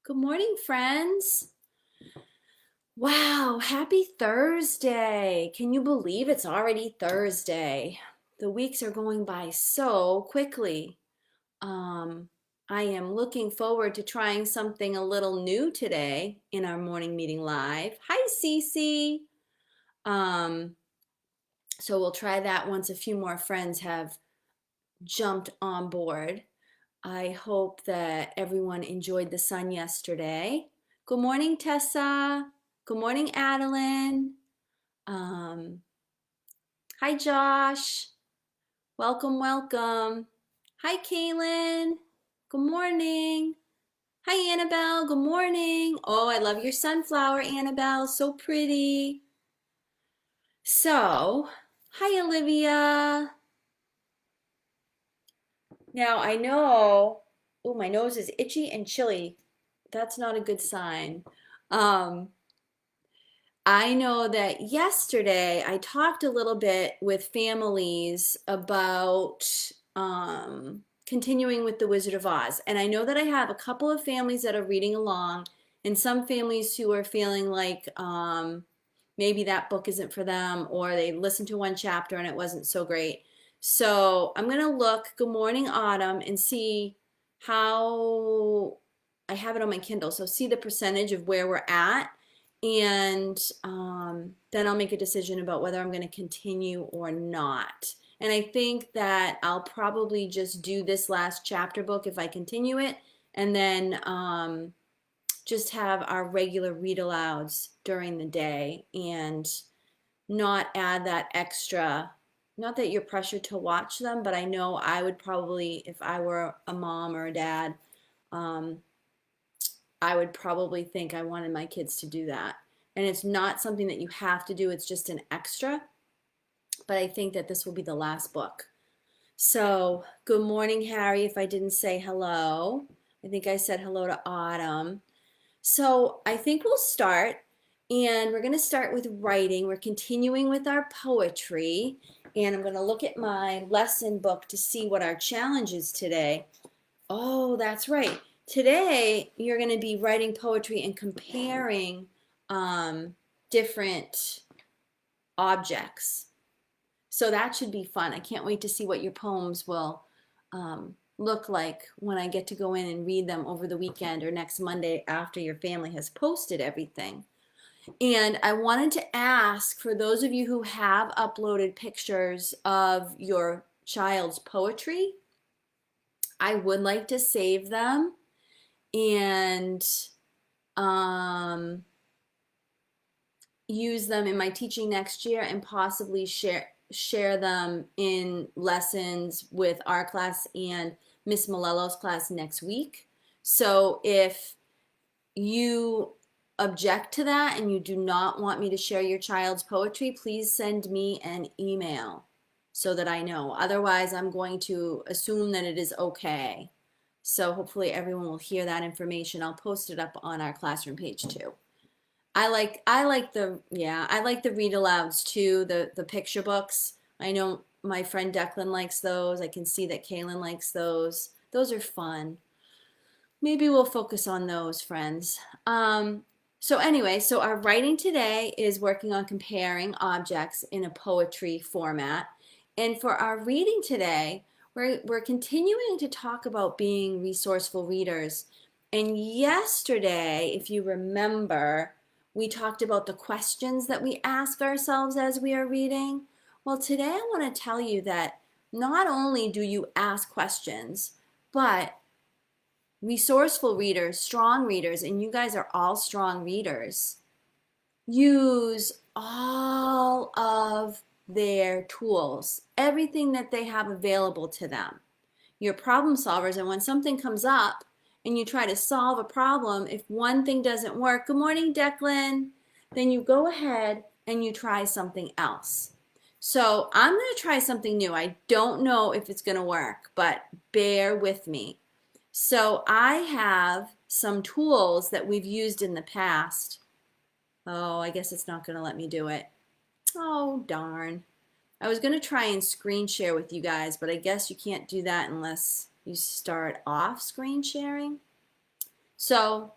Good morning, friends. Wow, happy Thursday. Can you believe it's already Thursday? The weeks are going by so quickly. Um, I am looking forward to trying something a little new today in our morning meeting live. Hi, Cece. Um, so we'll try that once a few more friends have jumped on board. I hope that everyone enjoyed the sun yesterday. Good morning, Tessa. Good morning, Adeline. Um, Hi, Josh. Welcome, welcome. Hi, Kaylin. Good morning. Hi, Annabelle. Good morning. Oh, I love your sunflower, Annabelle. So pretty. So, hi, Olivia. Now, I know, oh, my nose is itchy and chilly. That's not a good sign. Um, I know that yesterday I talked a little bit with families about continuing with The Wizard of Oz. And I know that I have a couple of families that are reading along, and some families who are feeling like maybe that book isn't for them, or they listened to one chapter and it wasn't so great. So I'm going to look, Good Morning Autumn, and see how I have it on my Kindle. So see the percentage of where we're at and then I'll make a decision about whether I'm going to continue or not. And I think that I'll probably just do this last chapter book if I continue it, and then just have our regular read alouds during the day and not add that extra. Not that you're pressured to watch them, but I know I would probably, if I were a mom or a dad, um, I would probably think I wanted my kids to do that. And it's not something that you have to do, it's just an extra. But I think that this will be the last book. So, good morning, Harry, if I didn't say hello. I think I said hello to Autumn. So, I think we'll start. And we're going to start with writing. We're continuing with our poetry. And I'm going to look at my lesson book to see what our challenge is today. Oh, that's right. Today, you're going to be writing poetry and comparing different objects. So that should be fun. I can't wait to see what your poems will look like when I get to go in and read them over the weekend or next Monday after your family has posted everything. And I wanted to ask for those of you who have uploaded pictures of your child's poetry, I would like to save them and um, use them in my teaching next year and possibly share them in lessons with our class and Miss Malello's class next week. So if you object to that and you do not want me to share your child's poetry, please send me an email so that I know. Otherwise, I'm going to assume that it is okay. So hopefully everyone will hear that information. I'll post it up on our classroom page too. I like the read alouds too, the picture books. I know my friend Declan likes those. I can see that Kaylin likes those. Those are fun. Maybe we'll focus on those, friends. So anyway, so our writing today is working on comparing objects in a poetry format. And for our reading today, we're continuing to talk about being resourceful readers. And yesterday, if you remember, we talked about the questions that we ask ourselves as we are reading. Well, today I want to tell you that not only do you ask questions, but resourceful readers, strong readers, and you guys are all strong readers, use all of their tools, everything that they have available to them. You're problem solvers, and when something comes up and you try to solve a problem, if one thing doesn't work, good morning, Declan, then you go ahead and you try something else. So I'm going to try something new. I don't know if it's going to work, but bear with me. So I have some tools that we've used in the past. Oh, I guess it's not going to let me do it. Oh, darn. I was going to try and screen share with you guys, but I guess you can't do that unless you start off screen sharing. So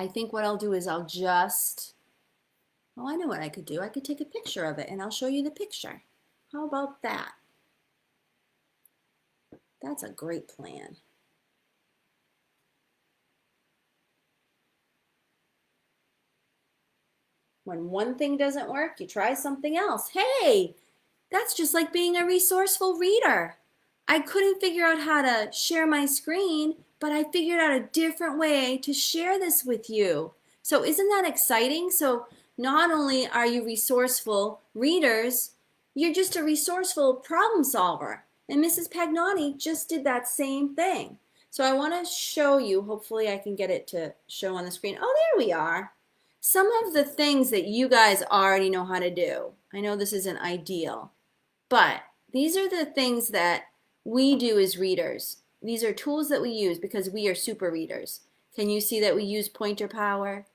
I think what I'll do is I'll just, oh, I know what I could do. I could take a picture of it and I'll show you the picture. How about that? That's a great plan. When one thing doesn't work, you try something else. Hey, that's just like being a resourceful reader. I couldn't figure out how to share my screen, but I figured out a different way to share this with you. So isn't that exciting? So not only are you resourceful readers, you're just a resourceful problem solver. And Mrs. Pagnotti just did that same thing. So I want to show you, hopefully I can get it to show on the screen. Oh, there we are. Some of the things that you guys already know how to do. I know this isn't ideal, but these are the things that we do as readers. These are tools that we use because we are super readers. Can you see that we use pointer power?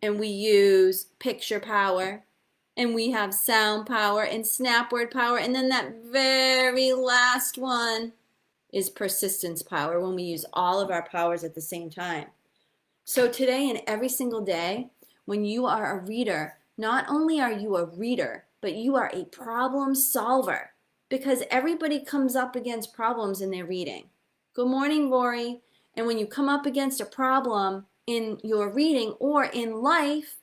And we use picture power? And we have sound power and snap word power. And then that very last one is persistence power, when we use all of our powers at the same time. So today and every single day, when you are a reader, not only are you a reader, but you are a problem solver, because everybody comes up against problems in their reading. Good morning, Rory. And when you come up against a problem in your reading or in life,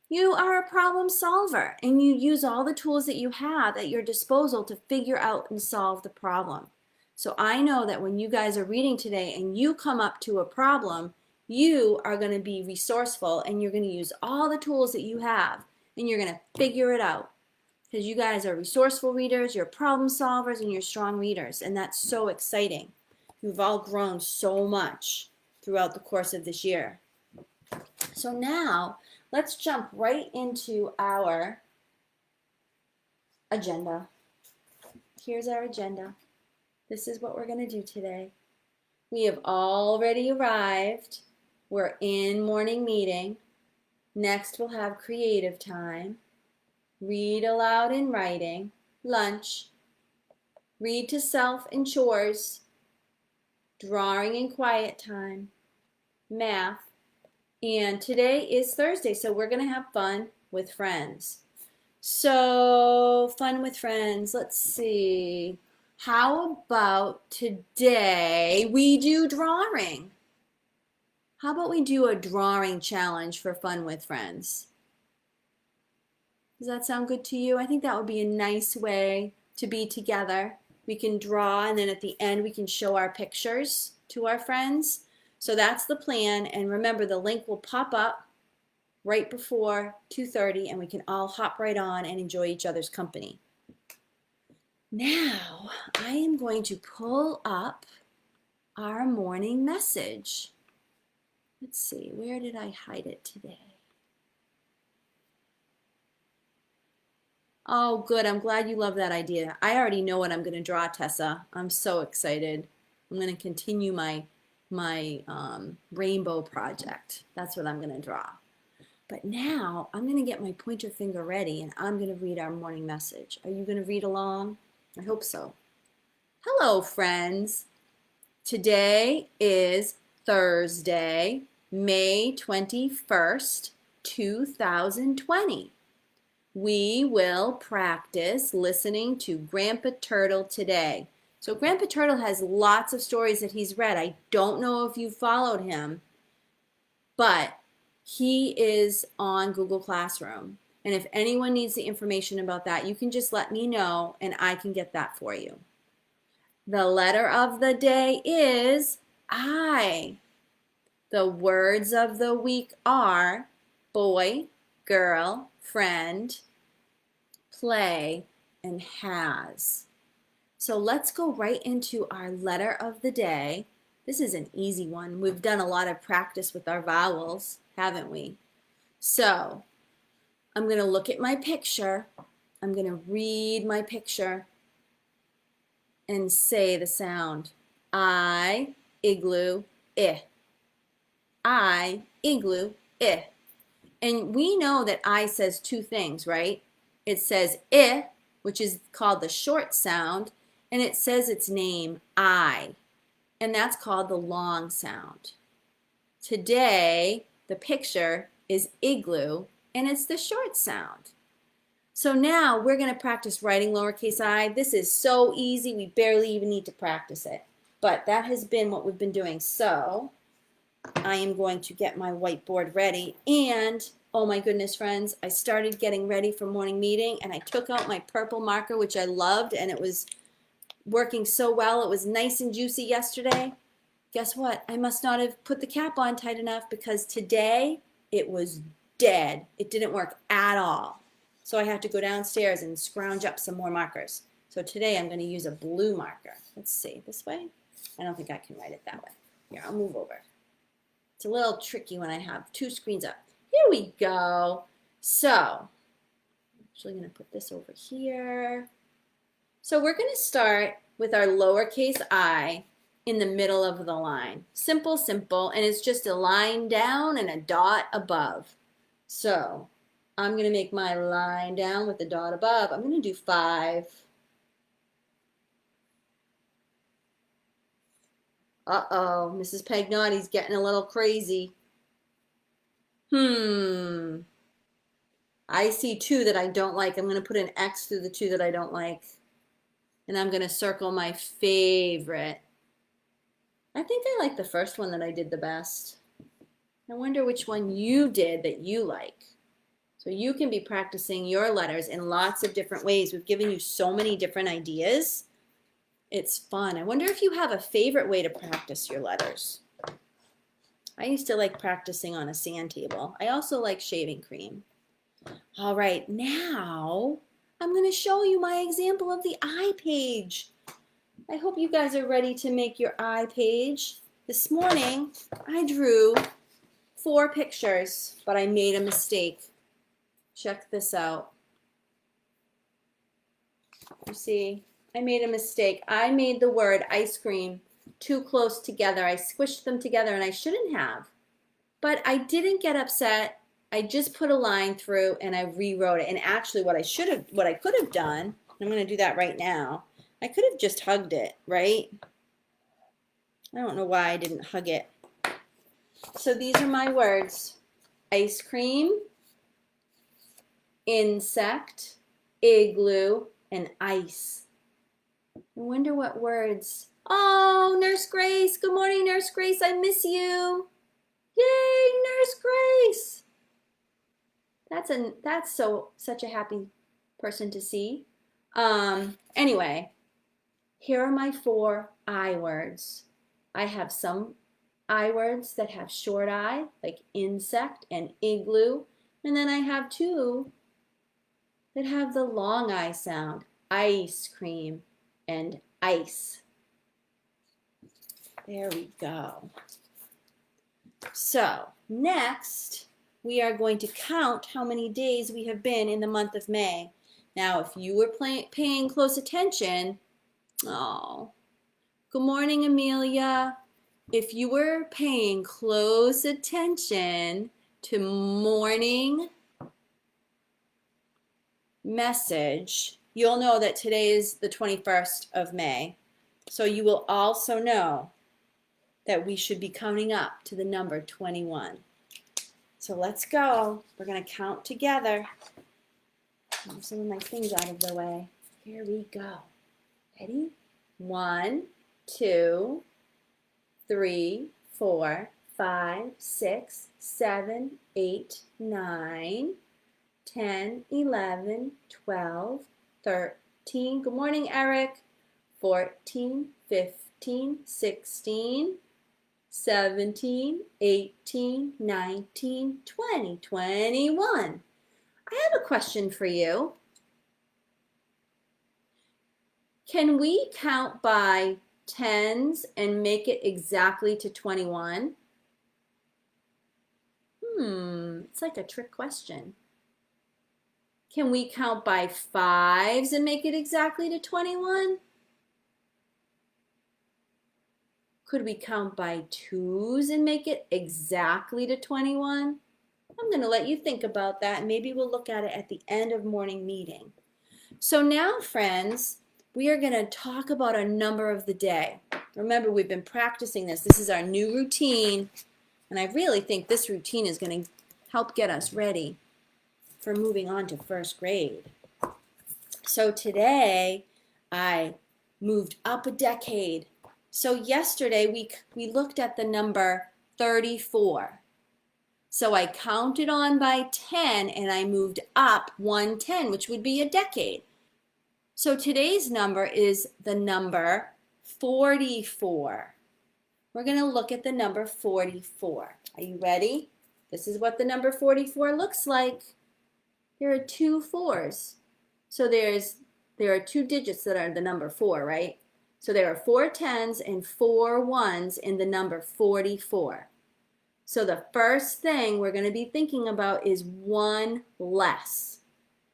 you are a problem solver and you use all the tools that you have at your disposal to figure out and solve the problem. So I know that when you guys are reading today and you come up to a problem, you are going to be resourceful and you're going to use all the tools that you have and you're going to figure it out. Because you guys are resourceful readers, you're problem solvers, and you're strong readers. And that's so exciting. You've all grown so much throughout the course of this year. So now, let's jump right into our agenda. Here's our agenda. This is what we're going to do today. We have already arrived. We're in morning meeting. Next, we'll have creative time. Read aloud and writing. Lunch. Read to self and chores. Drawing and quiet time. Math. And today is Thursday, so we're going to have fun with friends. So, fun with friends. Let's see. How about today we do drawing? How about we do a drawing challenge for fun with friends? Does that sound good to you? I think that would be a nice way to be together. We can draw, and then at the end we can show our pictures to our friends. So that's the plan, and remember the link will pop up right before 2:30 and we can all hop right on and enjoy each other's company. Now I am going to pull up our morning message. Let's see, where did I hide it today? Oh, good. I'm glad you love that idea. I already know what I'm going to draw, Tessa. I'm so excited. I'm going to continue my rainbow project. That's what I'm going to draw. But now I'm going to get my pointer finger ready and I'm going to read our morning message. Are you going to read along? I hope so. Hello, friends. Today is Thursday, May 21st, 2020. We will practice listening to Grandpa Turtle today. So Grandpa Turtle has lots of stories that he's read. I don't know if you followed him, but he is on Google Classroom. And if anyone needs the information about that, you can just let me know and I can get that for you. The letter of the day is I. The words of the week are boy, girl, friend, play, and has. So let's go right into our letter of the day. This is an easy one. We've done a lot of practice with our vowels, haven't we? So I'm going to look at my picture. I'm going to read my picture and say the sound. I, igloo, I. I, igloo, I. And we know that I says two things, right? It says I, which is called the short sound, and it says its name, I, and that's called the long sound. Today, the picture is igloo, and it's the short sound. So now we're going to practice writing lowercase I. This is so easy, we barely even need to practice it. But that has been what we've been doing. So I am going to get my whiteboard ready. And, oh my goodness, friends, I started getting ready for morning meeting, and I took out my purple marker, which I loved, and it was working so well. It was nice and juicy yesterday. Guess what? I must not have put the cap on tight enough, because today it was dead. It didn't work at all. So I have to go downstairs and scrounge up some more markers. So today I'm going to use a blue marker. Let's see, this way? I don't think I can write it that way. Here, I'll move over. It's a little tricky when I have two screens up. Here we go. So I'm actually going to put this over here. So we're going to start with our lowercase I in the middle of the line. Simple, simple, and it's just a line down and a dot above. So I'm going to make my line down with the dot above. I'm going to do 5. Uh-oh, Mrs. Pagnotti's getting a little crazy. I see 2 that I don't like. I'm going to put an X through the 2 that I don't like. And I'm going to circle my favorite. I think I like the first one that I did the best. I wonder which one you did that you like. So you can be practicing your letters in lots of different ways. We've given you so many different ideas. It's fun. I wonder if you have a favorite way to practice your letters. I used to like practicing on a sand table. I also like shaving cream. All right, now I'm going to show you my example of the I page. I hope you guys are ready to make your I page. This morning I drew 4 pictures, but I made a mistake. Check this out. You see, I made a mistake. I made the word ice cream too close together. I squished them together, and I shouldn't have. But I didn't get upset. I just put a line through and I rewrote it. And actually what I could have done, I'm going to do that right now. I could have just hugged it, right? I don't know why I didn't hug it. So these are my words. Ice cream, insect, igloo, and ice. I wonder what words. Oh, Nurse Grace. Good morning, Nurse Grace. I miss you. Yay, Nurse Grace. That's such a happy person to see. Anyway, here are my 4 I words. I have some I words that have short I, like insect and igloo, and then I have 2 that have the long I sound, ice cream and ice. There we go. So next, we are going to count how many days we have been in the month of May. Now, if you were paying close attention, oh, good morning, Amelia. If you were paying close attention to morning message, you'll know that today is the 21st of May. So you will also know that we should be counting up to the number 21. So let's go. We're going to count together. Move some of my things out of the way. Here we go. Ready? 1, 2, 3, 4, 5, 6, 7, 8, 9, 10, 11, 12, 13. Good morning, Eric. 14, 15, 16, 17, 18, 19, 20, 21. I have a question for you. Can we count by tens and make it exactly to 21? It's like a trick question. Can we count by 5s and make it exactly to 21? Could we count by 2s and make it exactly to 21? I'm going to let you think about that. Maybe we'll look at it at the end of morning meeting. So now, friends, we are going to talk about our number of the day. Remember, we've been practicing this. This is our new routine. And I really think this routine is going to help get us ready for moving on to first grade. So today I moved up a decade. So yesterday we looked at the number 34. So I counted on by 10 and I moved up 110, which would be a decade. So today's number is the number 44. We're going to look at the number 44. Are you ready? This is what the number 44 looks like. There are two fours. So there are two digits that are the number 4, right? So there are 4 tens and 4 ones in the number 44. So the first thing we're going to be thinking about is one less.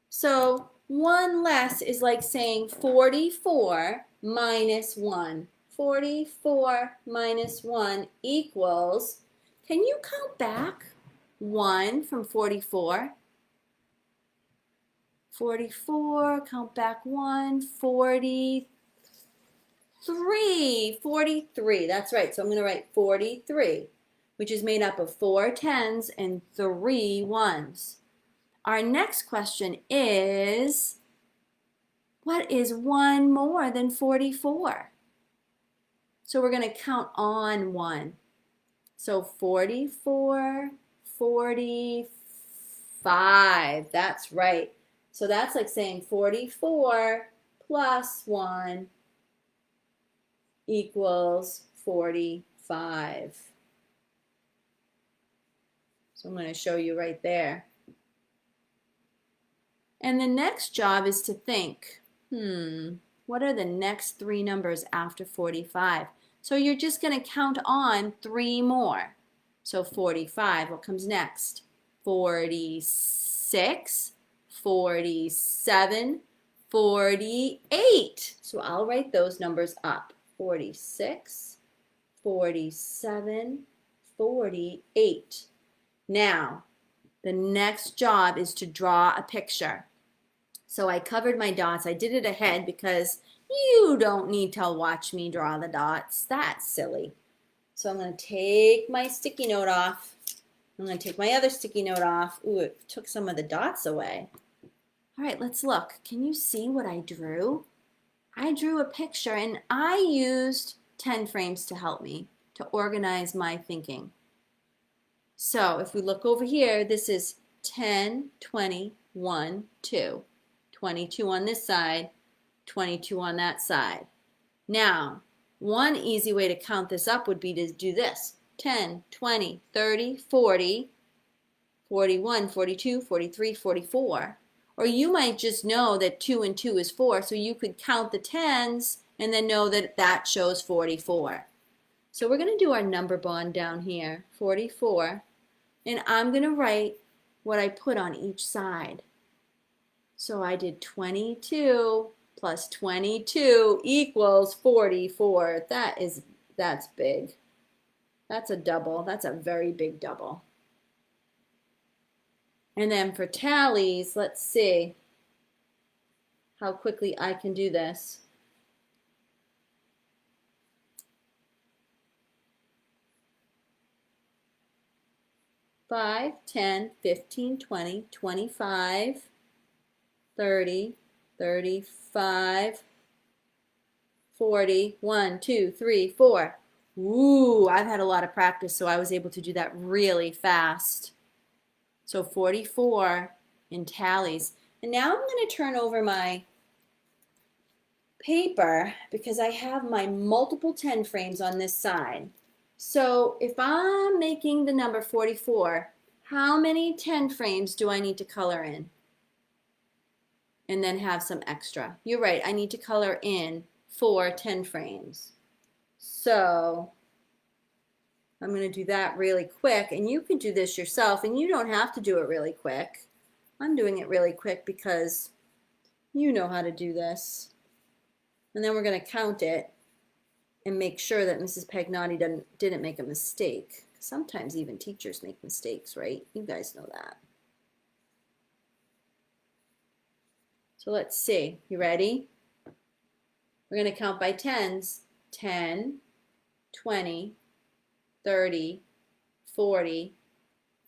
So one less is like saying 44 minus 1. 44 minus 1 equals, can you count back 1 from 44? 44, count back 1, 43, 43, that's right. So I'm going to write 43, which is made up of 4 tens and 3 ones. Our next question is, what is 1 more than 44? So we're going to count on 1. So 44, 45, that's right. So that's like saying 44 plus 1 equals 45. So I'm going to show you right there. And the next job is to think, what are the next 3 numbers after 45? So you're just going to count on 3 more. So 45, what comes next? 46, 47, 48. So I'll write those numbers up. 46, 47, 48. Now, the next job is to draw a picture. So I covered my dots. I did it ahead because you don't need to watch me draw the dots. That's silly. So I'm going to take my sticky note off. I'm going to take my other sticky note off. Ooh, it took some of the dots away. All right, let's look. Can you see what I drew? I drew a picture and I used 10 frames to help me to organize my thinking. So if we look over here, this is 10, 20, 1, 2. 22 on this side, 22 on that side. Now, one easy way to count this up would be to do this. 10, 20, 30, 40, 41, 42, 43, 44. Or you might just know that 2 and 2 is 4, so you could count the tens and then know that that shows 44. So we're going to do our number bond down here, 44, and I'm going to write what I put on each side. So I did 22 plus 22 equals 44. That's big. That's a double. That's a very big double. And then for tallies, let's see how quickly I can do this. Five, 10, 15, 20, 25, 30, 35, 40, 1, 2, 3, 4. Ooh, I've had a lot of practice, so I was able to do that really fast. So 44 in tallies. And now I'm going to turn over my paper because I have my multiple 10 frames on this side. So if I'm making the number 44, how many 10 frames do I need to color in? And then have some extra. You're right, I need to color in 4 10 frames. So I'm going to do that really quick, and you can do this yourself, and you don't have to do it really quick. I'm doing it really quick because you know how to do this. And then we're going to count it and make sure that Mrs. Pagnotti didn't make a mistake. Sometimes even teachers make mistakes, right? You guys know that. So let's see. You ready? We're going to count by tens. 10, 20, 30, 40,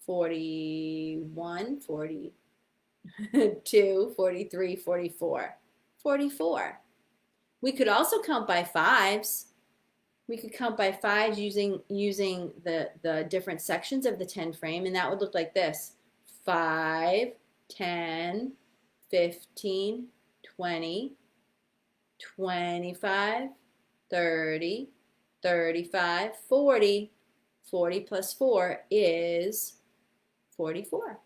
41, 42, 43, 44. 44. We could also count by fives. We could count by fives using the different sections of the 10 frame, and that would look like this. 5, 10, 15, 20, 25, 30, 35, 40. 40 plus 4 is 44.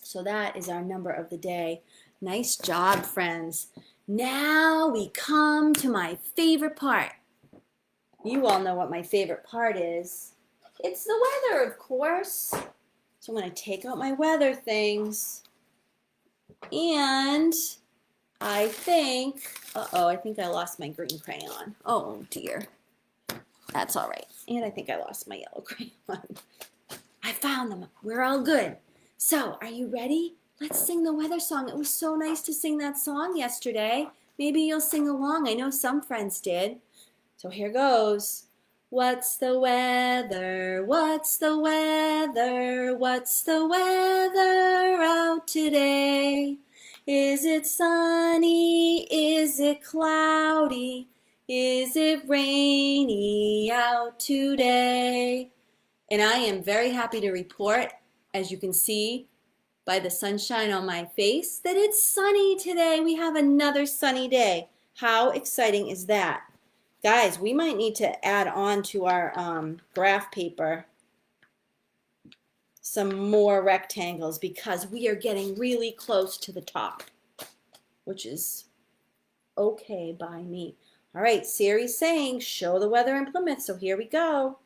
So that is our number of the day. Nice job, friends. Now we come to my favorite part. You all know what my favorite part is. It's the weather, of course. So I'm going to take out my weather things. And I think, I think I lost my green crayon. Oh dear. That's all right. And I think I lost my yellow crayon. I found them. We're all good. So, are you ready? Let's sing the weather song. It was so nice to sing that song yesterday. Maybe you'll sing along. I know some friends did. So here goes. What's the weather? What's the weather? What's the weather out today? Is it sunny? Is it cloudy? Is it rainy out today? And I am very happy to report, as you can see by the sunshine on my face, that it's sunny today. We have another sunny day. How exciting is that? Guys, we might need to add on to our graph paper some more rectangles because we are getting really close to the top, which is okay by me. All right, Siri's saying, show the weather in Plymouth. So here we go.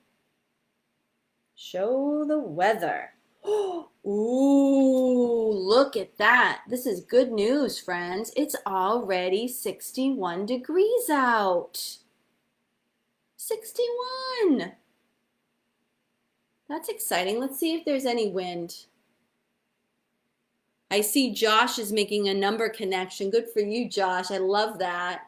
Show the weather. Ooh, look at that. This is good news, friends. It's already 61 degrees out. 61. That's exciting. Let's see if there's any wind. I see Josh is making a number connection. Good for you, Josh. I love that.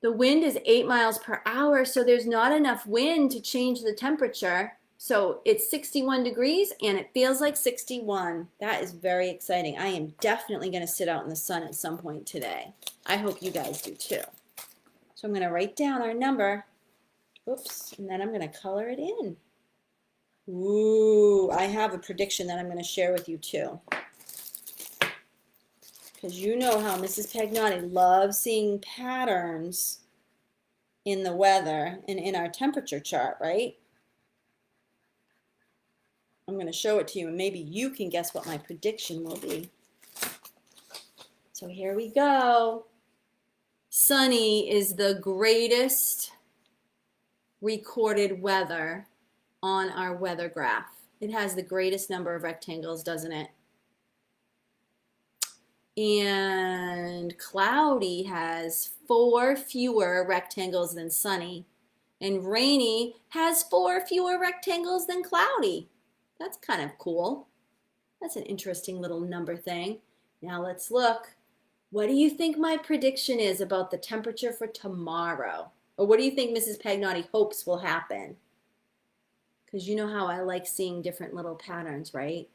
The wind is 8 miles per hour, so there's not enough wind to change the temperature. So it's 61 degrees and it feels like 61. That is very exciting. I am definitely going to sit out in the sun at some point today. I hope you guys do too. So I'm going to write down our number. Oops, and then I'm going to color it in. Ooh, I have a prediction that I'm going to share with you too. Because you know how Mrs. Pagnotti loves seeing patterns in the weather and in our temperature chart, right? I'm going to show it to you and maybe you can guess what my prediction will be. So here we go. Sunny is the greatest recorded weather on our weather graph. It has the greatest number of rectangles, doesn't it? And cloudy has 4 fewer rectangles than sunny. And rainy has 4 fewer rectangles than cloudy. That's kind of cool. That's an interesting little number thing. Now let's look. What do you think my prediction is about the temperature for tomorrow? Or what do you think Mrs. Pagnotti hopes will happen? Because you know how I like seeing different little patterns, right?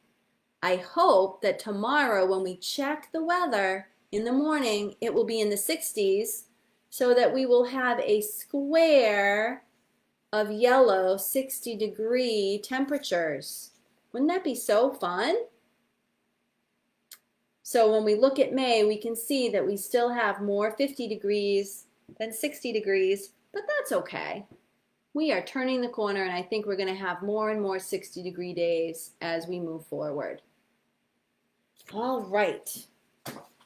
I hope that tomorrow when we check the weather in the morning, it will be in the 60s so that we will have a square of yellow 60-degree temperatures. Wouldn't that be so fun? So when we look at May, we can see that we still have more 50 degrees than 60 degrees, but that's okay. We are turning the corner, and I think we're going to have more and more 60-degree days as we move forward. All right.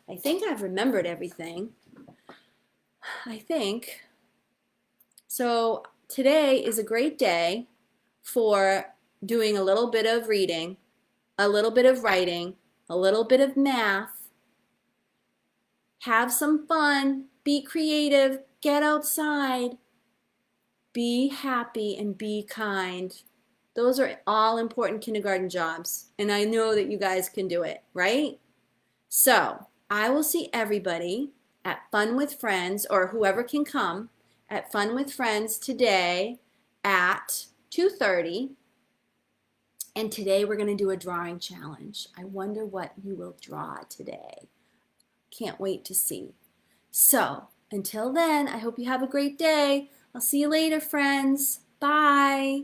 I think I've remembered everything. I think. So today is a great day for doing a little bit of reading, a little bit of writing, a little bit of math. Have some fun. Be creative. Get outside. Be happy and be kind. Those are all important kindergarten jobs, and I know that you guys can do it, right? So I will see everybody at Fun with Friends, or whoever can come, at Fun with Friends today at 2:30. And today we're going to do a drawing challenge. I wonder what you will draw today. Can't wait to see. So until then, I hope you have a great day. I'll see you later, friends. Bye.